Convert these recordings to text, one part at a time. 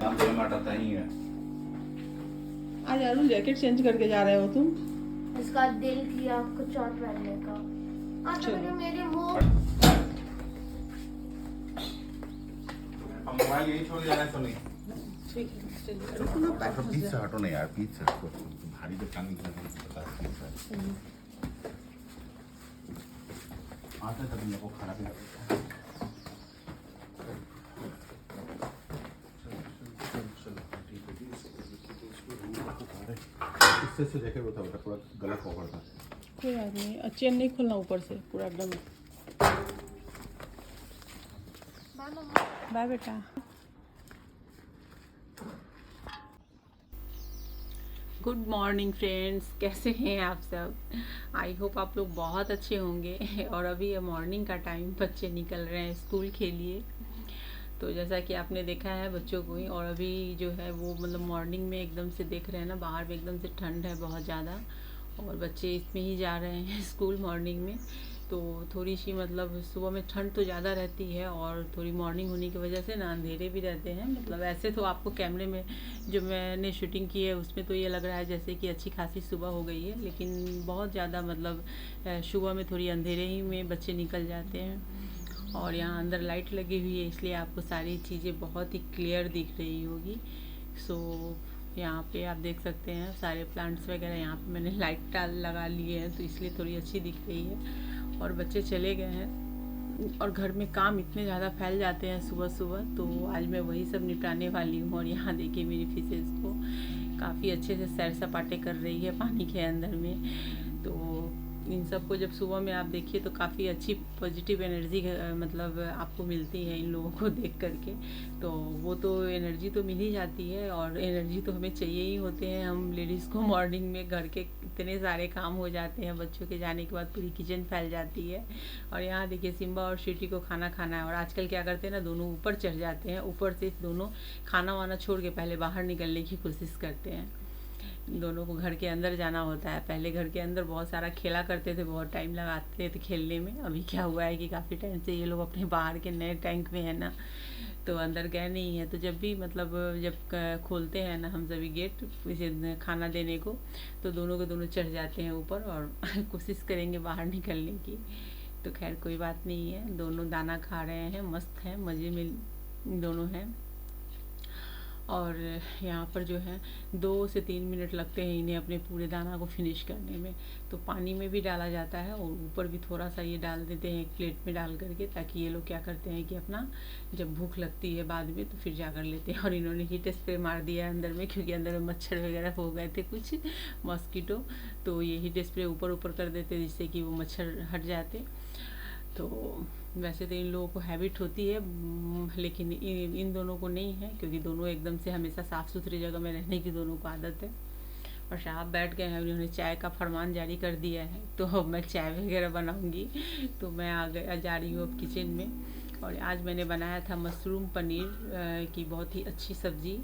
आज Arun jacket change करके जा रहे हो तुम? इसका दिल किया कुछ और पहनने का। आज तो मेरे मुंह हम मोबाइल यही छोड़ जा रहे हैं सुनी। ठीक है चलिए। रुको ना, पैसा पीछे से हटो ना यार, पीछे से हटो। भारी तो कान निकला है। आते तक मेरे को खाना पीना इससे से देखे होता है पूरा गलत पकड़ता है। कोई बात नहीं, चेन नहीं खोलना ऊपर से पूरा एकदम। बाय बेटा। गुड मॉर्निंग फ्रेंड्स, कैसे हैं आप सब? आई होप आप लोग बहुत अच्छे होंगे। और अभी ये मॉर्निंग का टाइम, बच्चे निकल रहे हैं स्कूल के लिए। तो जैसा कि आपने देखा है बच्चों को ही, और अभी जो है वो मतलब मॉर्निंग में एकदम से देख रहे हैं ना, बाहर में एकदम से ठंड है बहुत ज़्यादा, और बच्चे इसमें ही जा रहे हैं स्कूल मॉर्निंग में। तो थोड़ी सी मतलब सुबह में ठंड तो ज़्यादा रहती है, और थोड़ी मॉर्निंग होने की वजह से ना अंधेरे भी रहते हैं। मतलब ऐसे तो आपको कैमरे में जो मैंने शूटिंग की है उसमें तो ये लग रहा है जैसे कि अच्छी खासी सुबह हो गई है, लेकिन बहुत ज़्यादा मतलब सुबह में थोड़ी अंधेरे ही में बच्चे निकल जाते हैं। और यहाँ अंदर लाइट लगी हुई है, इसलिए आपको सारी चीज़ें बहुत ही क्लियर दिख रही होगी। सो यहाँ पे आप देख सकते हैं सारे प्लांट्स वगैरह, यहाँ पे मैंने लाइट लगा लिए हैं तो इसलिए थोड़ी अच्छी दिख रही है। और बच्चे चले गए हैं, और घर में काम इतने ज़्यादा फैल जाते हैं सुबह सुबह, तो आज मैं वही सब निपटाने वाली हूँ। और यहाँ देखिए मेरी फिशेज़ को काफ़ी अच्छे से सैर सपाटे कर रही है पानी के अंदर में। तो इन सब को जब सुबह में आप देखिए तो काफ़ी अच्छी पॉजिटिव एनर्जी मतलब आपको मिलती है इन लोगों को देख करके। तो वो तो एनर्जी तो मिल ही जाती है, और एनर्जी तो हमें चाहिए ही होते हैं हम लेडीज़ को। मॉर्निंग में घर के इतने सारे काम हो जाते हैं, बच्चों के जाने के बाद पूरी किचन फैल जाती है। और यहाँ देखिए सिम्बा और स्वीटी को खाना खाना है, और आजकल क्या करते हैं ना, दोनों ऊपर चढ़ जाते हैं, ऊपर से दोनों खाना वाना छोड़ के पहले बाहर निकलने की कोशिश करते हैं। दोनों को घर के अंदर जाना होता है। पहले घर के अंदर बहुत सारा खेला करते थे, बहुत टाइम लगाते थे खेलने में। अभी क्या हुआ है कि काफ़ी टाइम से ये लोग अपने बाहर के नए टैंक में है ना, तो अंदर गए नहीं है। तो जब भी मतलब जब खोलते हैं ना हम सभी गेट इसे खाना देने को, तो दोनों के दोनों चढ़ जाते हैं ऊपर और कोशिश करेंगे बाहर निकलने की। तो खैर कोई बात नहीं है, दोनों दाना खा रहे हैं, मस्त हैं, मज़े में दोनों हैं। और यहाँ पर जो है 2 से 3 मिनट लगते हैं इन्हें अपने पूरे दाना को फिनिश करने में। तो पानी में भी डाला जाता है, और ऊपर भी थोड़ा सा ये डाल देते हैं एक प्लेट में डाल करके, ताकि ये लोग क्या करते हैं कि अपना जब भूख लगती है बाद में तो फिर जा कर लेते हैं। और इन्होंने हीट स्प्रे मार दिया है अंदर में, क्योंकि अंदर में मच्छर वगैरह हो गए थे कुछ मॉस्किटो, तो ये हीट स्प्रे ऊपर ऊपर कर देते जिससे कि वो मच्छर हट जाते। तो वैसे तो इन लोगों को हैबिट होती है, लेकिन इन दोनों को नहीं है, क्योंकि दोनों एकदम से हमेशा साफ़ सुथरी जगह में रहने की दोनों को आदत है। और साहब बैठ गए हैं, उन्होंने चाय का फरमान जारी कर दिया है, तो अब मैं चाय वगैरह बनाऊंगी। तो मैं जा रही हूँ अब किचन में। और आज मैंने बनाया था मशरूम पनीर की बहुत ही अच्छी सब्ज़ी।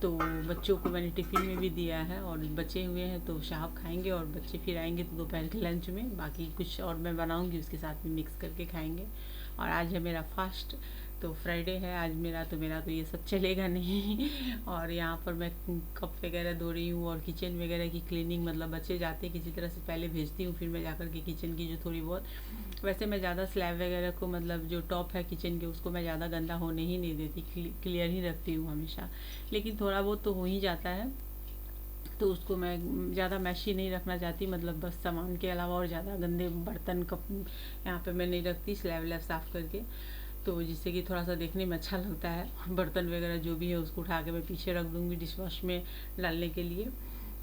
तो बच्चों को मैंने टिफ़िन में भी दिया है, और बचे हुए हैं तो साहब खाएंगे, और बच्चे फिर आएंगे तो दोपहर के लंच में बाकी कुछ और मैं बनाऊंगी उसके साथ में मिक्स करके खाएंगे। और आज है मेरा फास्ट, तो फ्राइडे है आज मेरा तो ये सब चलेगा नहीं। और यहाँ पर मैं कप वगैरह धो रही हूँ, और किचन वगैरह की क्लीनिंग, मतलब बच्चे जाते किसी तरह से पहले भेजती हूँ, फिर मैं जाकर के किचन की जो थोड़ी बहुत, वैसे मैं ज़्यादा स्लैब वगैरह को मतलब जो टॉप है किचन के उसको मैं ज़्यादा गंदा होने ही नहीं देती, क्लियर ही रखती हूँ हमेशा। लेकिन थोड़ा बहुत तो हो ही जाता है, तो उसको मैं ज़्यादा मैशी नहीं रखना चाहती, मतलब बस सामान के अलावा और ज़्यादा गंदे बर्तन कप यहाँ पे मैं नहीं रखती स्लैब व्लैब साफ़ करके, तो जिससे कि थोड़ा सा देखने में अच्छा लगता है। बर्तन वगैरह जो भी है उसको उठा के मैं पीछे रख दूँगी डिश वॉश में डालने के लिए।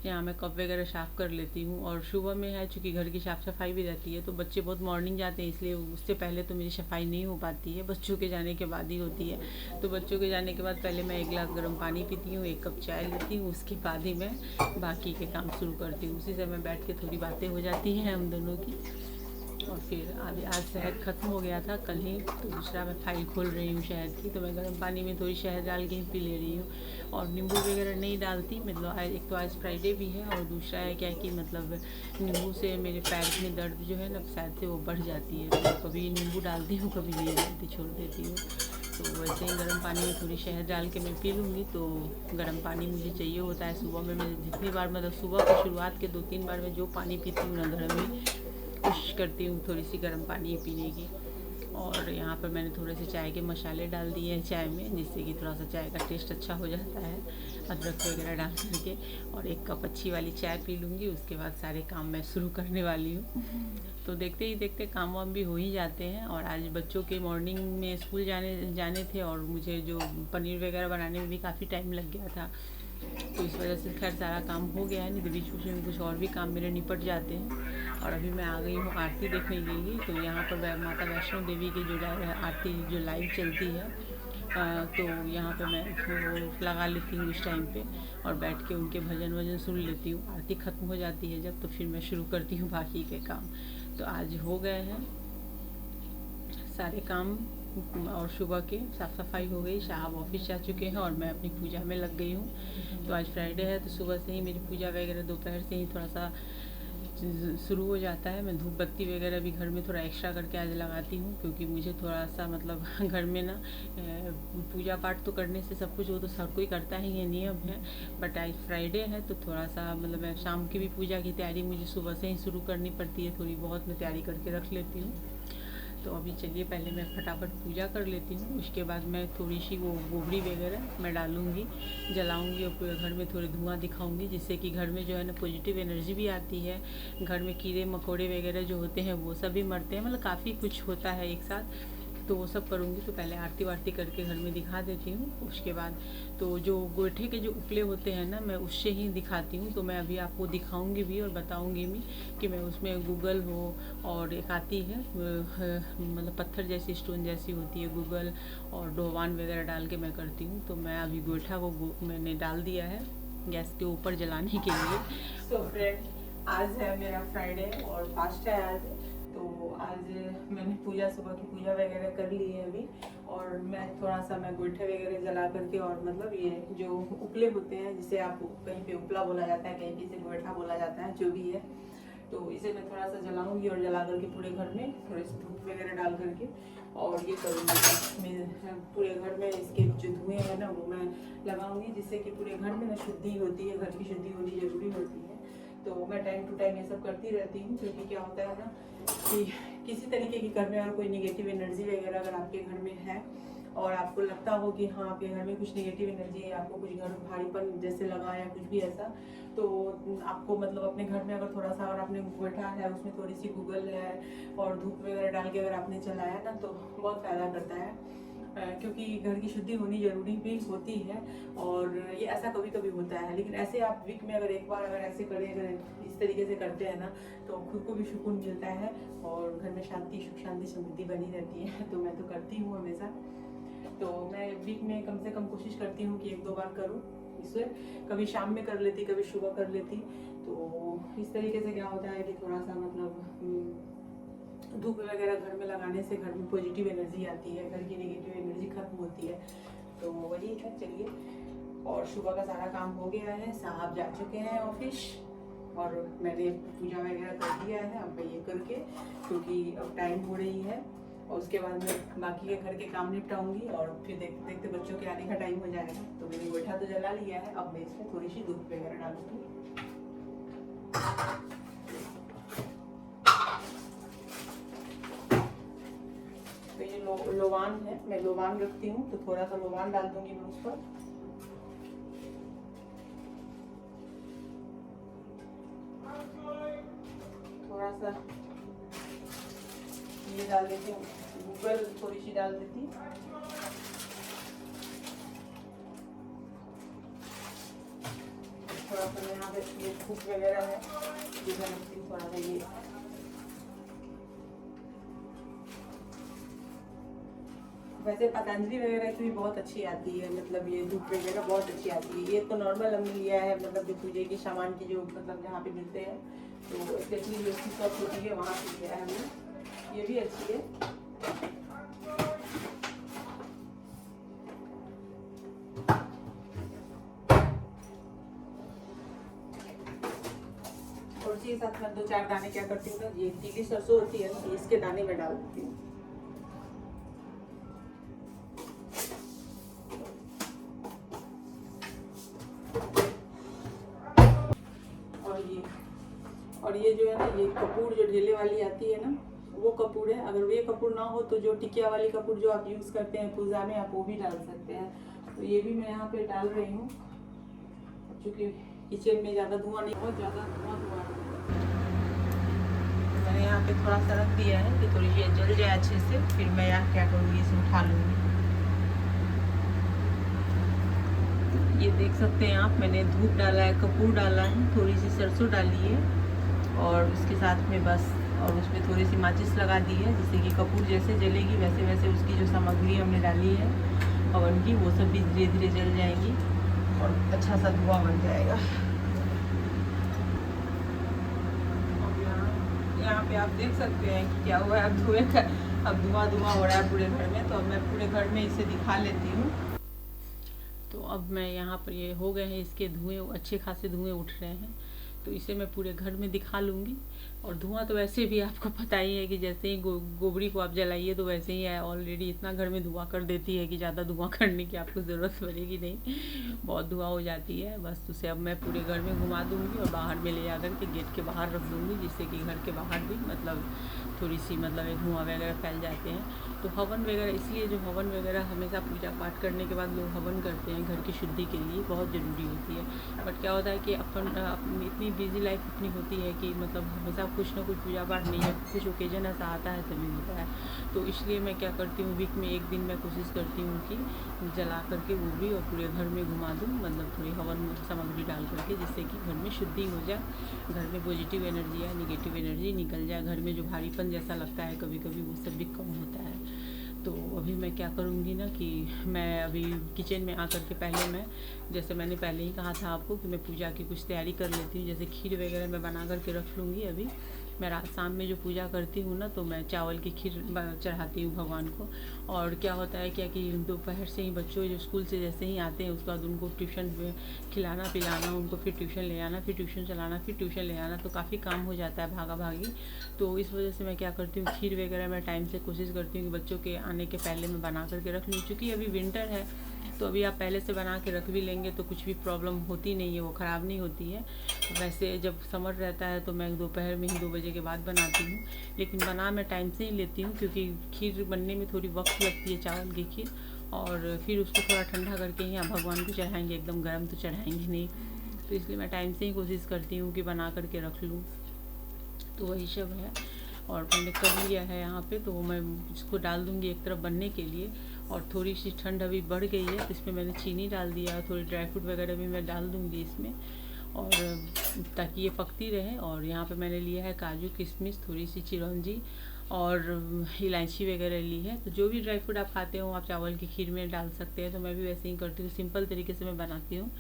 यहाँ मैं कप वगैरह साफ़ कर लेती हूँ। और सुबह में है चूँकि घर की साफ़ सफाई भी रहती है, तो बच्चे बहुत मॉर्निंग जाते हैं, इसलिए उससे पहले तो मेरी सफाई नहीं हो पाती है, बच्चों के जाने के बाद ही होती है। तो बच्चों के जाने के बाद पहले मैं 1 गिलास गर्म पानी पीती हूँ, 1 कप चाय लेती हूँ, उसके बाद ही मैं बाकी के काम शुरू करती हूँ। उसी समय बैठ के थोड़ी बातें हो जाती हैं हम दोनों की। और फिर आज शहद ख़त्म हो गया था कल ही, तो दूसरा मैं फाइल खोल रही हूँ शहद की, तो मैं गर्म पानी में थोड़ी शहद डाल के ही पी ले रही हूँ। और नींबू वगैरह नहीं डालती, मतलब एक तो आज फ्राइडे भी है, और दूसरा है क्या कि मतलब नींबू से मेरे पैर में दर्द जो है ना शायद से वो बढ़ जाती है, तो कभी नींबू डालती हूँ कभी नहीं डालती, छोड़ देती हूँ। तो वैसे ही गर्म पानी में थोड़ी शहद डाल के मैं पी लूँगी। तो गर्म पानी मुझे चाहिए होता है सुबह में। मैं जितनी बार मतलब सुबह की शुरुआत के 2-3 बार मैं जो पानी पीती हूँ ना, गर्म ही कोशिश करती हूँ थोड़ी सी गर्म पानी पीने की। और यहाँ पर मैंने थोड़े से चाय के मसाले डाल दिए हैं चाय में, जिससे कि थोड़ा सा चाय का टेस्ट अच्छा हो जाता है, अदरक वगैरह डाल करके। और 1 कप अच्छी वाली चाय पी लूँगी, उसके बाद सारे काम मैं शुरू करने वाली हूँ। तो देखते ही देखते काम वाम भी हो ही जाते हैं। और आज बच्चों के मॉर्निंग में स्कूल जाने थे, और मुझे जो पनीर वगैरह बनाने में भी काफ़ी टाइम लग गया था, तो इस वजह से खैर सारा काम हो गया है। नहीं तो बीच बीच में कुछ और भी काम मेरे निपट जाते हैं। और अभी मैं आ गई हूँ आरती देखने के लिए। तो यहाँ पर माता वैष्णो देवी की जो आरती जो लाइव चलती है, तो यहाँ पे मैं वो लगा लेती हूँ उस टाइम पे, और बैठ के उनके भजन सुन लेती हूँ। आरती ख़त्म हो जाती है जब, तो फिर मैं शुरू करती हूँ बाकी के काम। तो आज हो गए हैं सारे काम, और सुबह के साफ़ सफाई हो गई, साहब ऑफिस जा चुके हैं और मैं अपनी पूजा में लग गई हूँ। तो आज फ्राइडे है, तो सुबह से ही मेरी पूजा वगैरह दोपहर से ही थोड़ा सा शुरू हो जाता है। मैं धूप बत्ती वगैरह भी घर में थोड़ा एक्स्ट्रा करके आज लगाती हूँ, क्योंकि मुझे थोड़ा सा मतलब घर में ना पूजा पाठ तो करने से सब कुछ वो तो सब कोई करता ही है, नियम है। बट आज फ्राइडे है तो थोड़ा सा मतलब मैं शाम की भी पूजा की तैयारी मुझे सुबह से ही शुरू करनी पड़ती है। थोड़ी बहुत मैं तैयारी करके रख लेती हूँ। तो अभी चलिए पहले मैं फटाफट पूजा कर लेती हूँ, उसके बाद मैं थोड़ी सी वो गोबरी वगैरह मैं डालूँगी, जलाऊँगी, और पूरे घर में थोड़े धुआं दिखाऊँगी, जिससे कि घर में जो है ना पॉजिटिव एनर्जी भी आती है। घर में कीड़े मकोड़े वगैरह जो होते हैं वो सब भी मरते हैं, मतलब काफ़ी कुछ होता है एक साथ। तो वो सब करूँगी। तो पहले आरती वारती करके घर में दिखा देती हूँ। उसके बाद तो जो गोइठे के जो उपले होते हैं ना, मैं उससे ही दिखाती हूँ। तो मैं अभी आपको दिखाऊंगी भी और बताऊंगी भी कि मैं उसमें गूगल हो, और एक आती है मतलब पत्थर जैसी स्टोन जैसी होती है गूगल, और डोवान वगैरह डाल के मैं करती हूँ। तो मैं अभी गोइठा को मैंने डाल दिया है गैस के ऊपर जलाने के लिए। तो फ्रेंड, आज है मेरा फ्राइडे और फास्ट है आज। तो आज मैंने पूजा सुबह की पूजा वगैरह कर ली है अभी, और मैं थोड़ा सा मैं गोइठे वगैरह जला करके, और मतलब ये जो उपले होते हैं, जिसे आप कहीं पे उपला बोला जाता है, कहीं पे इसे गोइठा बोला जाता है, जो भी है, तो इसे मैं थोड़ा सा जलाऊंगी और जला करके पूरे घर में थोड़े से धूप वगैरह डाल करके और ये करूँगी। मैं पूरे घर में इसके जो धुएँ हैं ना वो मैं लगाऊंगी, जिससे कि पूरे घर में ना शुद्धि होती है। घर की शुद्धि होनी जरूरी होती है। तो मैं टाइम टू टाइम ये सब करती रहती हूँ, क्योंकि क्या होता है ना कि किसी तरीके की घर में अगर कोई नेगेटिव एनर्जी वगैरह अगर आपके घर में है, और आपको लगता हो कि हाँ आपके घर में कुछ नेगेटिव एनर्जी है, आपको कुछ घर भारीपन जैसे लगा या कुछ भी ऐसा, तो आपको मतलब अपने घर में अगर थोड़ा सा अगर आपने गोइठा है, उसमें थोड़ी सी गूगल है और धूप वगैरह डाल के अगर आपने जलाया ना, तो बहुत फ़ायदा करता है। क्योंकि घर की शुद्धि होनी जरूरी भी होती है, और ये ऐसा कभी कभी होता है। लेकिन ऐसे आप वीक में अगर एक बार अगर ऐसे करें, अगर इस तरीके से करते हैं ना, तो खुद को भी सुकून मिलता है और घर में शांति, सुख शांति समृद्धि बनी रहती है। तो मैं तो करती हूँ हमेशा। तो मैं वीक में कम से कम कोशिश करती हूँ कि 1-2 बार करूँ इसे। कभी शाम में कर लेती, कभी सुबह कर लेती। तो इस तरीके से क्या होता है कि थोड़ा सा मतलब धूप वगैरह घर में लगाने से घर में पॉजिटिव एनर्जी आती है, घर की नेगेटिव एनर्जी खत्म होती है। तो वही है। चलिए, और सुबह का सारा काम हो गया है, साहब जा चुके हैं ऑफिस, और मैंने पूजा वगैरह कर दिया है। अब मैं ये करके, क्योंकि अब टाइम हो रही है, और उसके बाद मैं बाकी के घर के काम निपटाऊंगी, और फिर देखते देखते बच्चों के आने का टाइम हो जाएगा। तो मैंने गोइठा तो जला लिया है, अब मैं इसमें थोड़ी सी धूप वगैरह डालूंगी। तो ये लोवान है, मैं लोवान रखती हूँ, तो थोड़ा सा लोवान डाल दूंगी मैं उस पर। थोड़ा सा ये डाल देती हूँ, गूगल थोड़ी सी डाल देती। थोड़ा सा यहाँ पे ये धूप वगैरह है, ये मैं रखती हूँ थोड़ा सा। ये वैसे पतंजलि वगैरह की भी बहुत अच्छी आती है, मतलब ये धूप वगैरह बहुत अच्छी आती है। ये तो नॉर्मल हमने लिया है, मतलब जो पूजे की सामान की जो मतलब जहाँ पे मिलते हैं, तो स्पेशली जो उसकी शॉप होती है वहाँ से लिया है हमने। ये भी अच्छी है। और इसी के साथ मैं 2-4 दाने क्या करती हूँ ना, ये पीली सरसों होती है ना, इसके दाने में डाल देती हूँ। और ये जो है ना, ये कपूर जो ढेले वाली आती है ना, वो कपूर है। अगर ये कपूर ना हो तो जो टिकिया वाली कपूर जो आप यूज़ करते हैं पूजा में, आप वो भी डाल सकते हैं। तो ये भी मैं यहाँ पे डाल रही हूँ, क्योंकि किचन में ज़्यादा धुआं नहीं, बहुत ज़्यादा धुआं मैंने यहाँ पे थोड़ा सा रख दिया है कि थोड़ी ये जल जाए अच्छे से। फिर मैं यहाँ क्या करूँगी, इसे उठा लूँगी। ये देख सकते हैं आप, मैंने धूप डाला है, कपूर डाला है, थोड़ी सी सरसों डाली है और उसके साथ में बस, और उसमें थोड़ी सी माचिस लगा दी है, जिससे कि कपूर जैसे जलेगी वैसे वैसे उसकी जो सामग्री हमने डाली है हवन की, वो सब भी धीरे धीरे जल जाएंगी और अच्छा सा धुआं बन जाएगा। यहाँ पे आप देख सकते हैं कि क्या हुआ है, अब धुएं का अब धुआं हो रहा है पूरे घर में। तो अब मैं पूरे घर में इसे दिखा लेती हूँ। तो अब मैं यहाँ पर, ये हो गए हैं इसके धुएं, अच्छे खासे धुएं उठ रहे हैं, तो इसे मैं पूरे घर में दिखा लूँगी। और धुआं तो वैसे भी आपको पता ही है कि जैसे ही गोबरी को आप जलाइए तो वैसे ही है, ऑलरेडी इतना घर में धुआं कर देती है कि ज़्यादा धुआं करने की आपको ज़रूरत पड़ेगी नहीं, बहुत धुआं हो जाती है। बस उसे अब मैं पूरे घर में घुमा दूँगी और बाहर में ले जाकर के गेट के बाहर रख दूँगी, जिससे कि घर के बाहर भी मतलब थोड़ी सी मतलब धुआं वगैरह फैल जाते हैं। तो हवन वगैरह, इसलिए जो हवन वगैरह हमेशा पूजा पाठ करने के बाद लोग हवन करते हैं घर की शुद्धि के लिए, बहुत ज़रूरी होती है। बट क्या होता है कि अपनी इतनी बिजी लाइफ अपनी होती है कि मतलब हमेशा कुछ ना कुछ पूजा पाठ नहीं है, कुछ ओकेजन ऐसा आता है तभी होता है। तो इसलिए मैं क्या करती हूँ, वीक में एक दिन मैं कोशिश करती हूँ कि जला करके वो भी और पूरे घर में घुमा दूँ, मतलब थोड़ी हवन सामग्री डाल करके, जिससे कि घर में शुद्धि हो जाए, घर में पॉजिटिव एनर्जी या निगेटिव एनर्जी निकल जाए, घर में जो भारीपन जैसा लगता है कभी कभी वो सब भी कम होता है। तो अभी मैं क्या करूँगी ना कि मैं अभी किचन में आकर के पहले मैं, जैसे मैंने पहले ही कहा था आपको कि मैं पूजा की कुछ तैयारी कर लेती हूँ। जैसे खीर वगैरह मैं बना करके रख लूँगी। अभी मैं रात शाम में जो पूजा करती हूँ ना, तो मैं चावल की खीर चढ़ाती हूँ भगवान को। और क्या होता है क्या कि दोपहर से ही बच्चों जो स्कूल से जैसे ही आते हैं, उसके बाद उनको ट्यूशन खिलाना पिलाना, उनको फिर ट्यूशन ले आना, फिर ट्यूशन चलाना, फिर ट्यूशन ले आना, तो काफ़ी काम हो जाता है भागा भागी। तो इस वजह से मैं क्या करती हूँ, खीर वगैरह मैं टाइम से कोशिश करती हूँ कि बच्चों के आने के पहले मैं बना करके रख लूँ। चूँकि अभी विंटर है तो अभी आप पहले से बना के रख भी लेंगे तो कुछ भी प्रॉब्लम होती नहीं है, वो ख़राब नहीं होती है। वैसे जब समर रहता है तो मैं दोपहर में ही 2 बजे के बाद बनाती हूँ, लेकिन बना मैं टाइम से ही लेती हूँ, क्योंकि खीर बनने में थोड़ी वक्त लगती है, चावल की खीर। और फिर उसको थोड़ा ठंडा करके ही आप भगवान को चढ़ाएँगे, एकदम गर्म तो चढ़ाएँगे नहीं। तो इसलिए मैं टाइम से ही कोशिश करती हूँ कि बना करके रख लूँ। तो वही सब है। और मैंने कर लिया है यहाँ पे, तो मैं इसको डाल दूँगी एक तरफ बनने के लिए। और थोड़ी सी ठंड अभी बढ़ गई है तो इसमें मैंने चीनी डाल दिया है, थोड़ी ड्राई फ्रूट वगैरह भी मैं डाल दूँगी इसमें, और ताकि ये पकती रहे। और यहाँ पे मैंने लिया है काजू किशमिश, थोड़ी सी चिरौंजी और इलायची वगैरह ली है। तो जो भी ड्राई फ्रूट आप खाते हो आप चावल की खीर में डाल सकते हैं। तो मैं भी वैसे ही करती हूँ, सिंपल तरीके से मैं बनाती हूँ,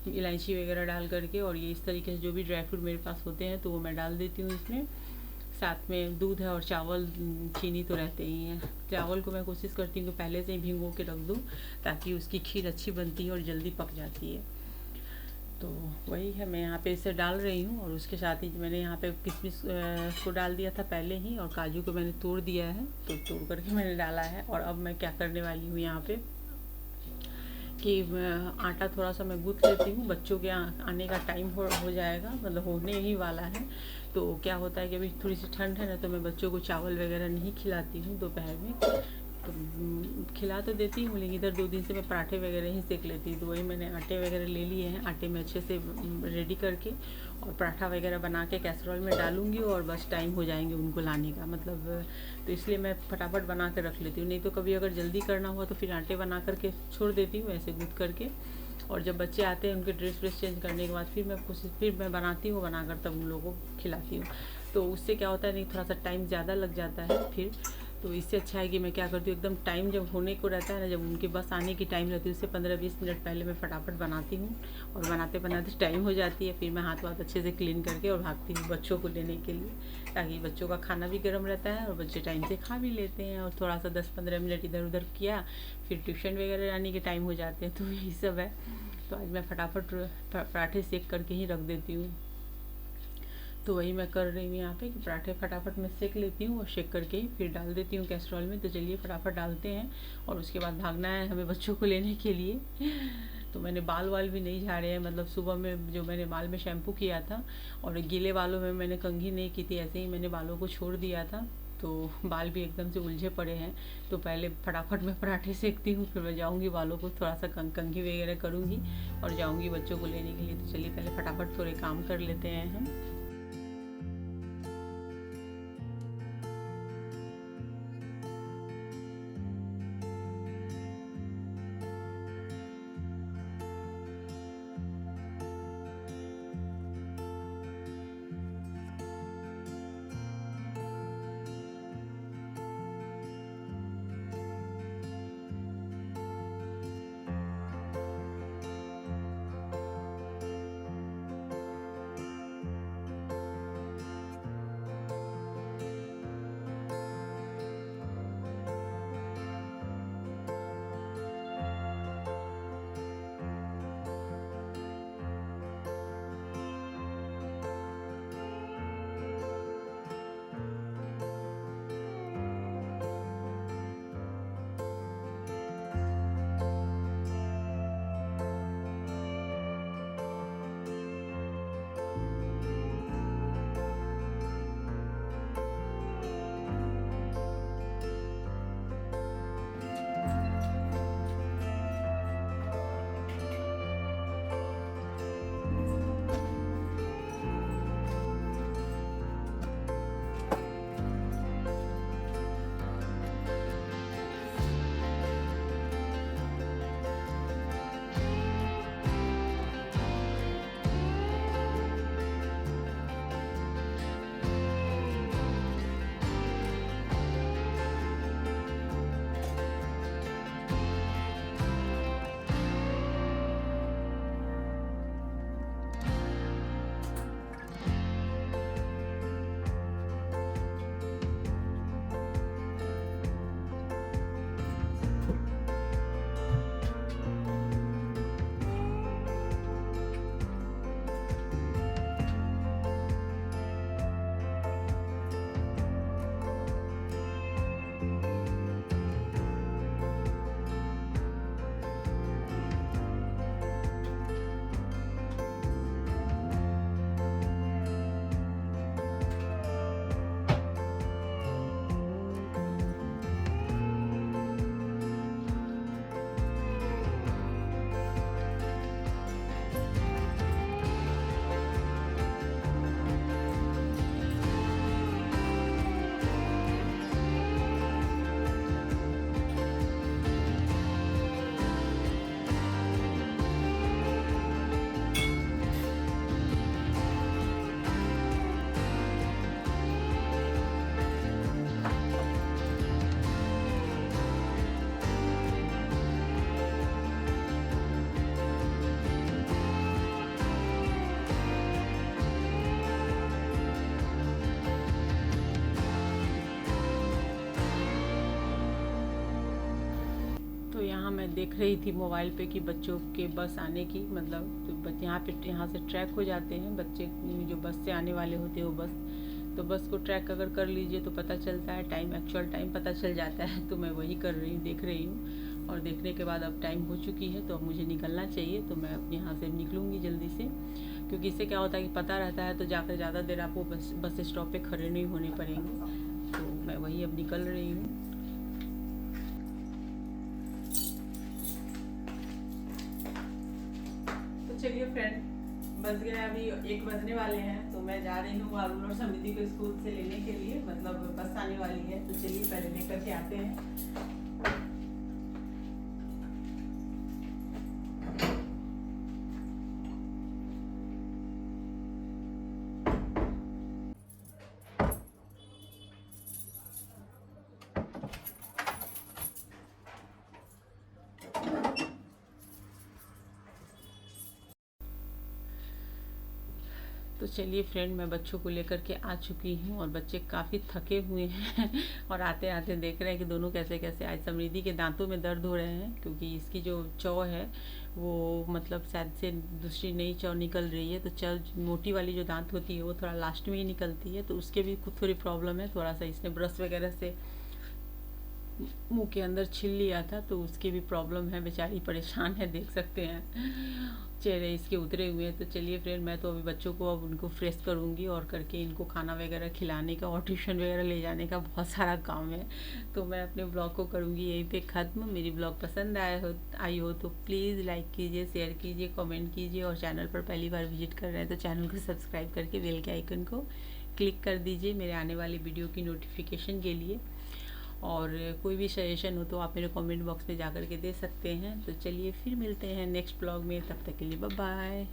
इलायची वगैरह डाल करके। और ये इस तरीके से जो भी ड्राई फ्रूट मेरे पास होते हैं तो वो मैं डाल देती हूँ इसमें। साथ में दूध है और चावल चीनी तो रहते ही हैं। चावल को मैं कोशिश करती हूँ कि पहले से ही भिगो के रख दूँ, ताकि उसकी खीर अच्छी बनती है और जल्दी पक जाती है। तो वही है, मैं यहाँ पे इसे डाल रही हूँ। और उसके साथ ही मैंने यहाँ पे किशमिश को डाल दिया था पहले ही, और काजू को मैंने तोड़ दिया है, तो तोड़ करके मैंने डाला है। और अब मैं क्या करने वाली हूँ यहाँ पे कि आटा थोड़ा सा मैं गूँथ लेती हूँ। बच्चों के आने का टाइम हो जाएगा, मतलब होने ही वाला है। तो क्या होता है कि अभी थोड़ी सी ठंड है ना, तो मैं बच्चों को चावल वगैरह नहीं खिलाती हूँ दोपहर में। तो खिला तो देती हूँ, लेकिन इधर 2 दिन से मैं पराठे वगैरह ही सेक लेती हूँ। तो वही मैंने आटे वगैरह ले लिए हैं, आटे में अच्छे से रेडी करके और पराठा वगैरह बना के कैसरोल में डालूँगी, और बस टाइम हो जाएंगे उनको लाने का, मतलब तो इसलिए मैं फटाफट बना के रख लेती हूँ। नहीं तो कभी अगर जल्दी करना हुआ तो फिर आटे बना करके छोड़ देती हूँ ऐसे गूँथ करके। और जब बच्चे आते हैं उनके ड्रेस चेंज करने के बाद फिर मैं बनाती हूँ, बनाकर तब उन लोगों को खिलाती हूँ। तो उससे क्या होता है, नहीं थोड़ा सा टाइम ज़्यादा लग जाता है फिर। तो इससे अच्छा है कि मैं क्या करती हूँ, एकदम टाइम जब होने को रहता है ना, जब उनके बस आने की टाइम रहती है, उससे 15-20 मिनट पहले मैं फटाफट बनाती हूँ। और बनाते बनाते टाइम हो जाती है, फिर मैं हाथ अच्छे से क्लीन करके और भागती हूँ बच्चों को लेने के लिए, ताकि बच्चों का खाना भी गर्म रहता है और बच्चे टाइम से खा भी लेते हैं। और थोड़ा सा 10-15 मिनट इधर उधर किया, फिर ट्यूशन वगैरह जाने के टाइम हो जाते हैं। तो यही सब है। तो आज मैं फटाफट पराठे सेक करके ही रख देती हूँ। तो वही मैं कर रही हूँ यहाँ पे कि पराठे फटाफट मैं सेक लेती हूँ और शेक करके ही फिर डाल देती हूँ कैसरोल में। तो चलिए फटाफट डालते हैं, और उसके बाद भागना है हमें बच्चों को लेने के लिए। तो मैंने बाल वाल भी नहीं झाड़े हैं, मतलब सुबह में जो मैंने बाल में शैम्पू किया था और गीले बालों में मैंने कंघी नहीं की थी, ऐसे ही मैंने बालों को छोड़ दिया था, तो बाल भी एकदम से उलझे पड़े हैं। तो पहले फटाफट मैं पराठे सेकती हूँ, फिर मैं जाऊँगी बालों को थोड़ा सा कंघी वगैरह करूँगी और जाऊँगी बच्चों को लेने के लिए। तो चलिए पहले फटाफट थोड़े काम कर लेते हैं हम। तो यहाँ मैं देख रही थी मोबाइल पे कि बच्चों के बस आने की, मतलब तो बच्चे यहाँ से ट्रैक हो जाते हैं बच्चे, जो बस से आने वाले होते हैं वो बस, तो बस को ट्रैक अगर कर लीजिए तो पता चलता है टाइम, एक्चुअल टाइम पता चल जाता है। तो मैं वही कर रही हूँ, देख रही हूँ, और देखने के बाद अब टाइम हो चुकी है तो अब मुझे निकलना चाहिए। तो मैं अब यहाँ से निकलूँगी जल्दी से, क्योंकि इससे क्या होता है कि पता रहता है तो जाकर ज़्यादा देर आपको बस स्टॉप पे खड़े नहीं होने पड़ेंगे। तो मैं वही अब निकल रही हूँ। तो चलिए फ्रेंड, बज गए अभी 1 बजने वाले हैं, तो मैं जा रही हूँ अरुण और समृद्धि को स्कूल से लेने के लिए, मतलब बस आने वाली है। तो चलिए पहले लेकर के आते हैं। तो चलिए फ्रेंड, मैं बच्चों को लेकर के आ चुकी हूँ और बच्चे काफ़ी थके हुए हैं और आते आते देख रहे हैं कि दोनों कैसे कैसे, आज समृद्धि के दांतों में दर्द हो रहे हैं क्योंकि इसकी जो चौ है वो मतलब शायद से दूसरी नई चौ निकल रही है। तो चौ मोटी वाली जो दांत होती है वो थोड़ा लास्ट में ही निकलती है, तो उसके भी कुछ थोड़ी प्रॉब्लम है। थोड़ा सा इसने ब्रश वगैरह से मुंह के अंदर छिल लिया था, तो उसकी भी प्रॉब्लम है, बेचारी परेशान है, देख सकते हैं चेहरे इसके उतरे हुए हैं। तो चलिए फ्रेंड, मैं तो अभी बच्चों को अब उनको फ्रेश करूँगी और करके इनको खाना वगैरह खिलाने का और ट्यूशन वगैरह ले जाने का बहुत सारा काम है। तो मैं अपने ब्लॉग को करूँगी यहीं पे ख़त्म। मेरी ब्लॉग पसंद आई हो तो प्लीज़ लाइक कीजिए, शेयर कीजिए, कमेंट कीजिए, और चैनल पर पहली बार विजिट कर रहे हैं तो चैनल को सब्सक्राइब करके बेल के आइकन को क्लिक कर दीजिए मेरे आने वाली वीडियो की नोटिफिकेशन के लिए। और कोई भी सजेशन हो तो आप मेरे कमेंट बॉक्स में जा कर के दे सकते हैं। तो चलिए फिर मिलते हैं नेक्स्ट ब्लॉग में, तब तक के लिए बाय बाय।